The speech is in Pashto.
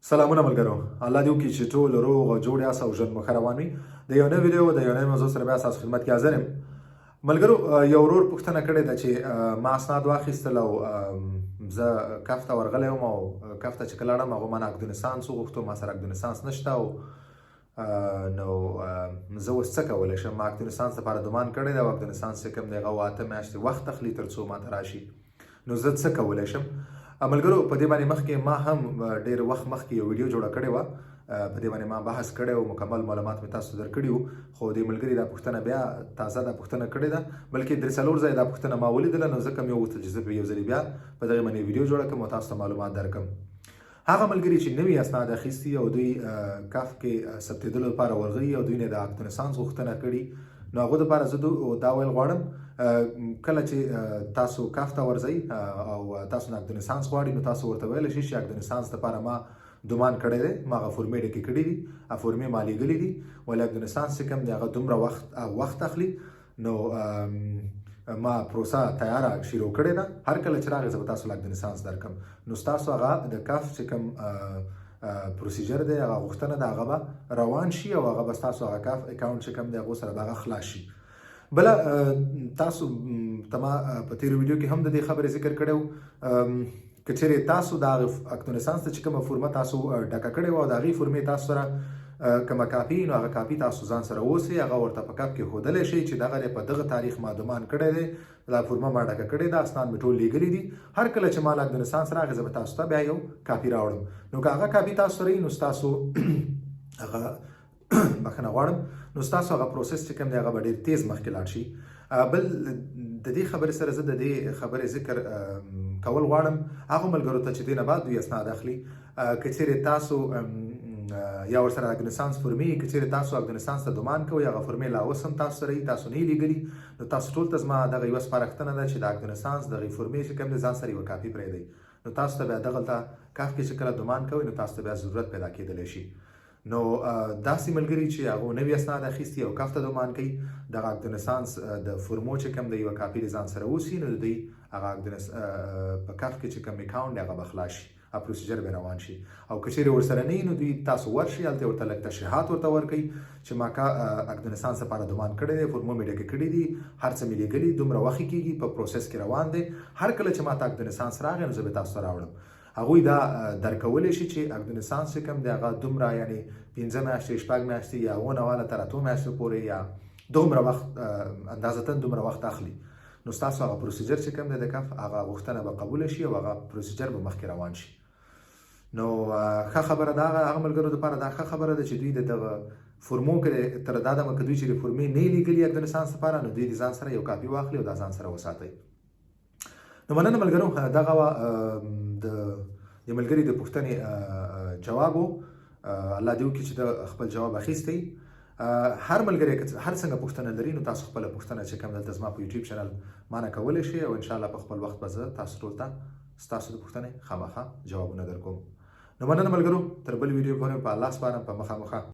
سلامونه ملګرو، الله دې وکړي چې ټول روغ او جوړ یاست او ژوند مو ښه روان وي. د یو نوي ویډیو د یو نوي موضوع سره بیا ستاسو خدمت کې حاضر یم. ملګرو، یو ورور پوښتنه کړې ده چې ما اسناد واخیستل او زه کف ته ورغلی وم او کف ته چې کله لاړم هغو ما نه اکدونسانس وغوښتو، ما سره اکدونسانس نشته او نو زه اوس څه کولی شم؟ ما اکدونسانس لپاره دومان کړی دی او اکدونسانس چې کوم دی هغه 8 میاشتې وخت اخلي تر څو ما ته راشي. نو زه څه کولی شم؟ ملګرو، په دې باندې مخکې ما هم ډېر وخت مخکې یو ویډیو جوړه کړې وه، په دې باندې ما بحث کړی و، مکمل معلومات مې تاسو ته درکړي وو، خو دې ملګري دا پوښتنه بیا تازه دا پوښتنه کړې ده، بلکې 3-4 ځایه دا پوښتنه ما ولیدله، نو ځکه مې وغوښتل چې زه یو ځلې بیا په دغې باندې ویډیو جوړه کړم او تاسو ته معلومات درکړم. هغه ملګري چې نوي اسناد اخیستي او دوی کف کې ثبتېدلو لپاره ورغلي او دوی نه د اکدونسانس غوښتنه کړي، نو هغو دپاره زه دا ویل غواړم کله چې تاسو کف ته ورځئ او تاسو نه اکدونسانس غواړئ، نو تاسو ورته ویلی شئ چې اکدونسانس دپاره ما دومان کړی دی، ما هغه فورمې ډکې کړي دي، هغه فورمې ما لیږلي دي، ولې اکدونسانس چې کوم دی هغه دومره وخت اخلي. نو ما پروسه تیاره شروع کړې ده، هر کله چې راغی زه به تاسو له اکدونسانس درکړم. نو ستاسو هغه د کف چې کوم پروسیجر دی، هغه غوښتنه ده، هغه به روان شي او هغه به ستاسو هغه کف اکاونټ چې کوم دی هغو سره به هغه خلاص شي. بله، تاسو ته ما په تېرو ویډیو کې هم د دې خبرې ذکر کړی و، که چېرې تاسو د هغې اکدونسانس ته چې کومه فورمه تاسو ډکه کړې وه او د هغې فورمې تاسو سره کومه کاپي، نو هغه کاپي تاسو ځان سره اوسئ، هغه ورته په کف کې ښودلی شئ چې دغه دی په دغه تاریخ ما دومان کړی دی، دا فورمه ما ډکه کړې ده، اسناد مې ټول لیږلي دي، هر کله چې ما له اکدونسانس راغی زه به تاسو ته بیا یو کاپي راوړم. نو که هغه کاپي تاسو سره وي نو ستاسو هغه بخښنه غواړم، نو ستاسو هغه پروسس چې کوم دی هغه به ډېر تیز مخکې لاړ شي. بل د دې خبرې سره زه د دې خبرې ذکر کول غواړم هغو ملګرو ته چې دې نه بعد دوی اسناد اخلي، که چېرې تاسو یا ورسره اکدونسانس فورمې، که چېرې تاسو اکدونسانس ته دومان کوئ، هغه فورمې لا اوس هم تاسو سره وي، تاسو نه یې لیږلي، نو تاسو ټول ته زما دغه یوه سپارښتنه ده چې د اکدونسانس دغې فورمې چې کوم دی ځان سره یوه کاپي پرېږدئ، نو تاسو ته بیا دغلته کف کې چې کله دومان کوئ نو تاسو ته بیا ضرورت پیدا کېدلی شي. نو داسې ملګري چې هغو نوي اسناد اخیستي او کف ته دومان کوي، دغه اکدونسانس د فورمو چې کوم دی یوه کاپي د ځان سره اوسي، نو د دوی هغه په کف کې چې کوم اکاونټ دی هغه به خلاص شي، پروسیجر به روان شي. او که چېرې ورسره نه وي نو دوی تاسو ورشئ، هلته ورته لږ تشریحات ورته ورکوئ چې ما اکدونسانس لپاره دومان کړی دی، فورمو مې ډکې کړي دي، هر څه مې لیږلي، دومره وخت کېږي، په پروسس کې روان دی، هر کله چې ما ته اکدونسانس راغی نو زه به تاسو ته راوړم. هغوی دا درکولی شي چې اکدونسانس چې کوم دی هغه دومره یعنې 5 میاشتې 6 میاشتې یا 9 تر 8 میاشتو پورې یا دومره وخت اندازتاً دومره وخت اخلي. نو ستاسو هغه پروسیجر چې کوم دی د کف هغه غوښتنه به قبوله شي او هغه پروسیجر به مخکې روان شي. نو ښه خبره ده، هغه ملګرو دپاره دا ښه خبره ده چې دوی د دغه فورمو کې تر دا دمه که دوی چې د فورمې نه یې لیږلي اکدونسانس لپاره، نو دوی د ځان سره یو کاپي واخلي او دا ځان سره وساتئ. نو مننه ملګرو، دغه د ملګري د پوښتنې جواب و، الله دې وکړي چې د خپل جواب اخیستی. هر ملګری که هر څنګه پوښتنه لري نو تاسو خپله پوښتنه چې کوم دلته زما په یوټیوب چینل مانه کولی شئ او انشاءالله په خپل وخت به زه تاسو ټول ته ستاسو د پوښتنې خامخا جوابونه درکوم. نو مننه ملګرو، تر بل ویډیو پورې په الله سپارم، په مخامخه.